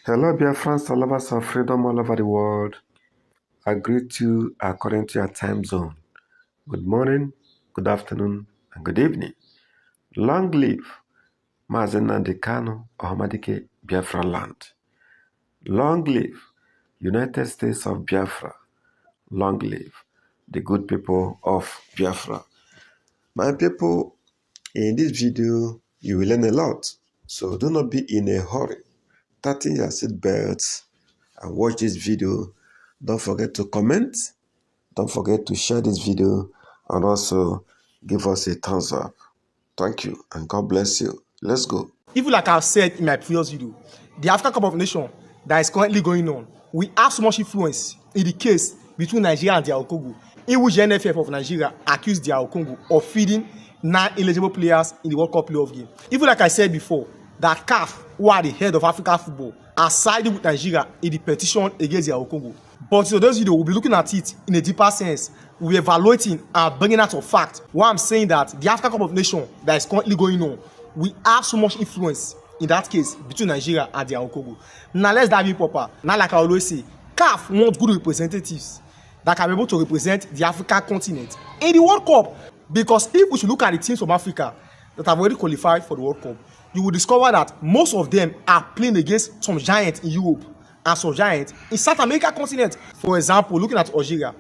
Hello, dear friends, all lovers of freedom all over the world. I greet you according to your time zone. Good morning, good afternoon, and good evening. Long live Mazi Nnamdi Kanu of Biafra land. Long live United States of Biafra. Long live the good people of Biafra. My people, in this video, you will learn a lot. So do not be in a hurry. Tighten your seatbelts and watch this video. Don't forget to comment. Don't forget to share this video and also give us a thumbs up. Thank you and God bless you. Let's go. Even like I've said in my previous video, the African Cup of Nations that is currently going on, we have so much influence in the case between Nigeria and DR Congo, in which the NFF of Nigeria accused DR Congo of feeding 9 eligible players in the World Cup playoff game. Even like I said before, that CAF, who are the head of African football, are siding with Nigeria in the petition against DR Congo. But in today's video, we'll be looking at it in a deeper sense. We'll be evaluating and bringing out of fact why I'm saying that the African Cup of Nations that is currently going on, we have so much influence in that case between Nigeria and DR Congo. Now let's dive in proper. Now, like I always say, CAF wants good representatives that can be able to represent the African continent in the World Cup. Because if we should look at the teams from Africa that have already qualified for the World Cup, you will discover that most of them are playing against some giants in Europe and some giants in South America continent. For example, looking at Algeria.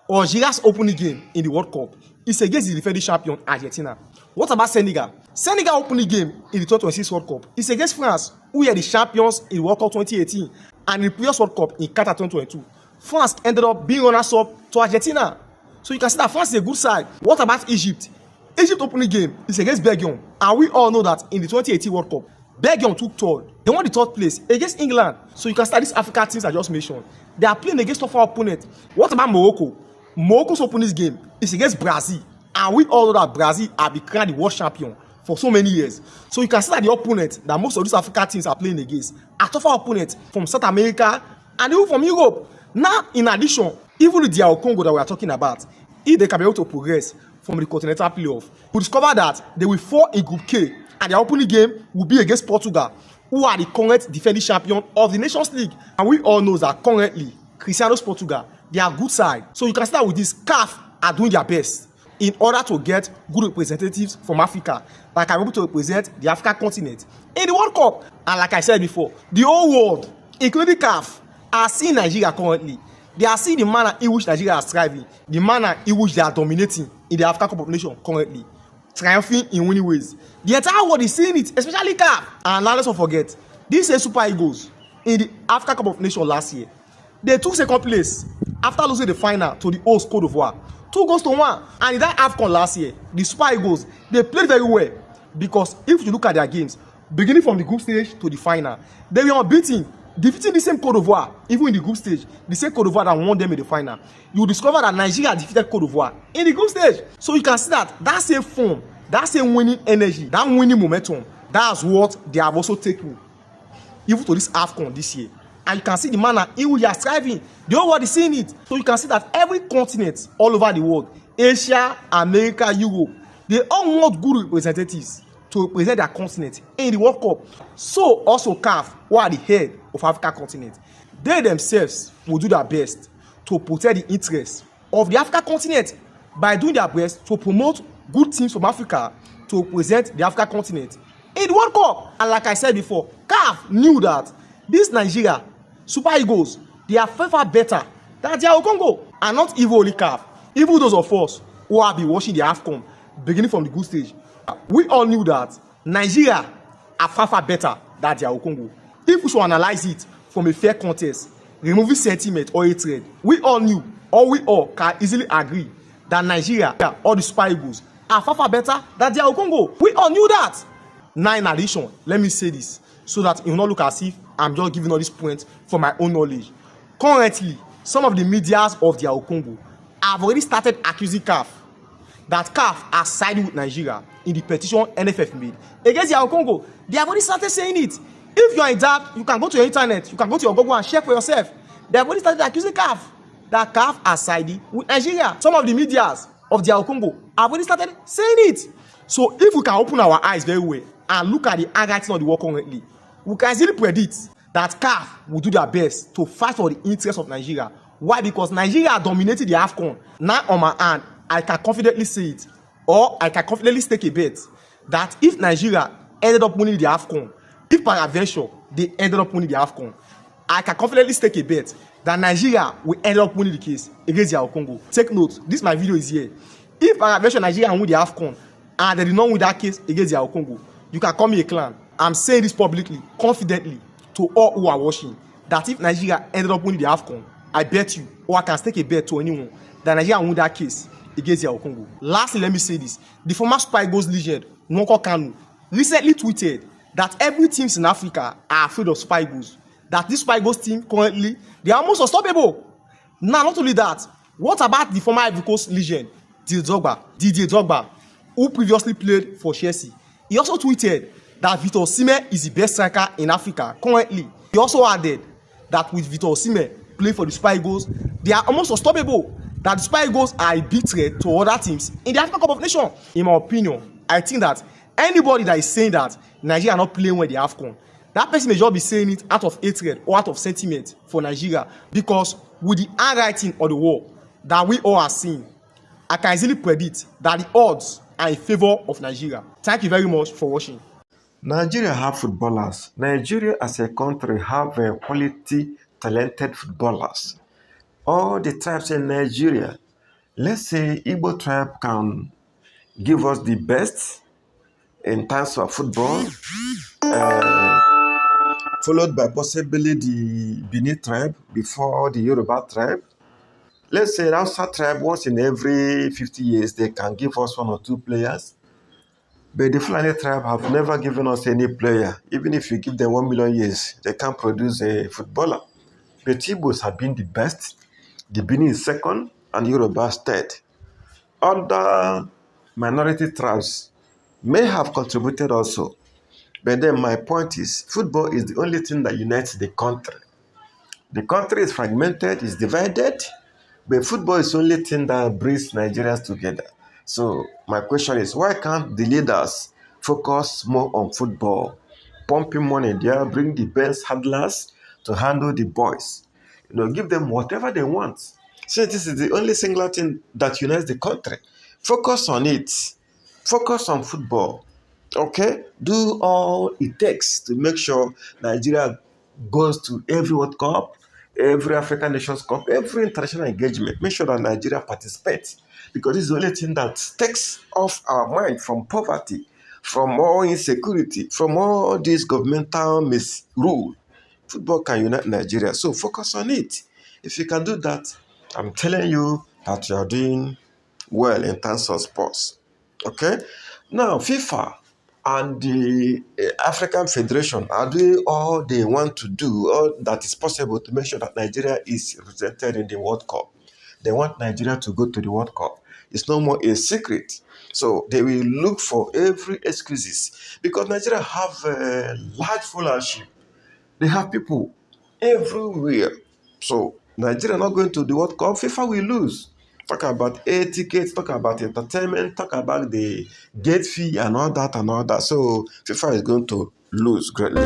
Algeria's opening game in the World Cup is against the defending champion Argentina. What about Senegal? Senegal opening game in the 2026 World Cup is against France, who are the champions in World Cup 2018 and in the previous World Cup in Qatar 2022. France ended up being runners-up to Argentina. So you can see that France is a good side. What about Egypt? Egypt opening game is against Belgium, and we all know that in the 2018 World Cup, Belgium took third. They won the third place against England. So you can start these African teams I just mentioned. They are playing against tougher opponents. What about Morocco? Morocco's opening game is against Brazil, and we all know that Brazil have been crowned the world champion for so many years. So you can see that the opponents that most of these African teams are playing against are tougher opponents from South America and even from Europe. Now, in addition, even the DR Congo that we are talking about, if they can be able to progress from the continental playoff, we discover that they will fall in Group K, and their opening game will be against Portugal, who are the current defending champion of the Nations League. And we all know that currently, Cristiano's Portugal, they are good side. So you can see that with this, CAF are doing their best in order to get good representatives from Africa that can be able to represent the African continent in the World Cup. And like I said before, the whole world, including CAF, are seeing Nigeria currently. They are seeing the manner in which Nigeria is thriving, the manner in which they are dominating in the African Cup of Nations currently, triumphing in winning ways. The entire world is seeing it, especially CAF. And now let's not forget, these Super Eagles in the African Cup of Nations last year, they took second place after losing the final to the host Côte d'Ivoire, 2-1. And in that AFCON last year, the Super Eagles, they played very well, because if you look at their games, beginning from the group stage to the final, they were unbeaten, defeating the same Côte d'Ivoire, even in the group stage, the same Côte d'Ivoire that won them in the final. You will discover that Nigeria defeated Côte d'Ivoire in the group stage. So you can see that same form, that same winning energy, that winning momentum, that's what they have also taken, even to this AFCON this year. And you can see the manner in which they are striving. The whole world is seeing it. So you can see that every continent all over the world, Asia, America, Europe, they all want good representatives to represent their continent in the World Cup. So also CAF, who are the head of African continent, they themselves will do their best to protect the interests of the African continent by doing their best to promote good teams from Africa to represent the African continent in the World Cup. And like I said before, CAF knew that this Nigeria Super Eagles, they are far better than DR Congo, and not even only CAF. Even those of us who have been watching the AFCON beginning from the group stage, we all knew that Nigeria are far better than DR Congo. If we should analyze it from a fair contest, removing sentiment or hatred, we all knew, or we all can easily agree that Nigeria or the Super Eagles are far better than DR Congo. We all knew that. Now, in addition, let me say this so that it will not look as if I'm just giving all these points for my own knowledge. Currently, some of the medias of DR Congo have already started accusing CAF that CAF are siding with Nigeria in the petition NFF made against DR Congo. They have already started saying it. If you are in doubt, you can go to your internet, you can go to your Google and check for yourself. They have already started accusing CAF that CAF are siding with Nigeria. Some of the medias of DR Congo have already started saying it. So if we can open our eyes very well and look at the handwriting of the world currently, we can easily predict that CAF will do their best to fight for the interest of Nigeria. Why? Because Nigeria dominated the AFCON. Now on my hand, I can confidently say it, or I can confidently stake a bet that if Nigeria ended up winning the AFCON, if peradventure they ended up winning the AFCON, I can confidently stake a bet that Nigeria will end up winning the case against the Congo. Take note, this my video is here. If peradventure Nigeria win the AFCON and they did not win that case against the Congo, you can call me a clown. I'm saying this publicly, confidently, to all who are watching, that if Nigeria ended up winning the AFCON, I bet you, or I can stake a bet to anyone, that Nigeria will win that case against the Congo. Lastly, let me say this. The former Super Eagles legend, Nnamdi Kanu, recently tweeted that every teams in Africa are afraid of Super Eagles. That this Super Eagles team currently, they are almost unstoppable. Now, not only that, what about the former Ivory Coast legend, Didier Drogba, who previously played for Chelsea? He also tweeted that Victor Osimhen is the best striker in Africa currently. He also added that with Victor Osimhen playing for the Super Eagles, they are almost unstoppable. That the Super Eagles are a big threat to other teams in the African Cup of Nations. In my opinion, I think that anybody that is saying that Nigeria are not playing well the AFCON, that person may just be saying it out of hatred or out of sentiment for Nigeria, because with the handwriting on the wall that we all are seeing, I can easily predict that the odds are in favor of Nigeria. Thank you very much for watching. Nigeria have footballers. Nigeria as a country have quality, talented footballers. All the tribes in Nigeria, let's say Igbo tribe can give us the best in terms of football, followed by possibly the Bini tribe before the Yoruba tribe. Let's say Hausa tribe, once in every 50 years, they can give us one or two players. But the Fulani tribe have never given us any player. Even if you give them 1 million years, they can't produce a footballer. The Igbos have been the best. The Bini is second, and Yoruba is third. Other minority tribes may have contributed also. But then my point is, football is the only thing that unites the country. The country is fragmented, is divided, but football is the only thing that brings Nigerians together. So my question is, why can't the leaders focus more on football, pumping money there, bring the best handlers to handle the boys, give them whatever they want. So this is the only singular thing that unites the country. Focus on it. Focus on football. Okay? Do all it takes to make sure Nigeria goes to every World Cup, every African Nations Cup, every international engagement. Make sure that Nigeria participates, because this is the only thing that takes off our mind from poverty, from all insecurity, from all this governmental misrule. Football can unite Nigeria, so focus on it. If you can do that, I'm telling you that you are doing well in terms of sports. Okay? Now, FIFA and the African Federation are doing all they want to do, all that is possible to make sure that Nigeria is represented in the World Cup. They want Nigeria to go to the World Cup. It's no more a secret. So they will look for every excuses, because Nigeria have a large followership. They have people everywhere. So Nigeria not going to the World Cup, FIFA will lose. Talk about air tickets, talk about entertainment, talk about the gate fee and all that and all that. So FIFA is going to lose greatly.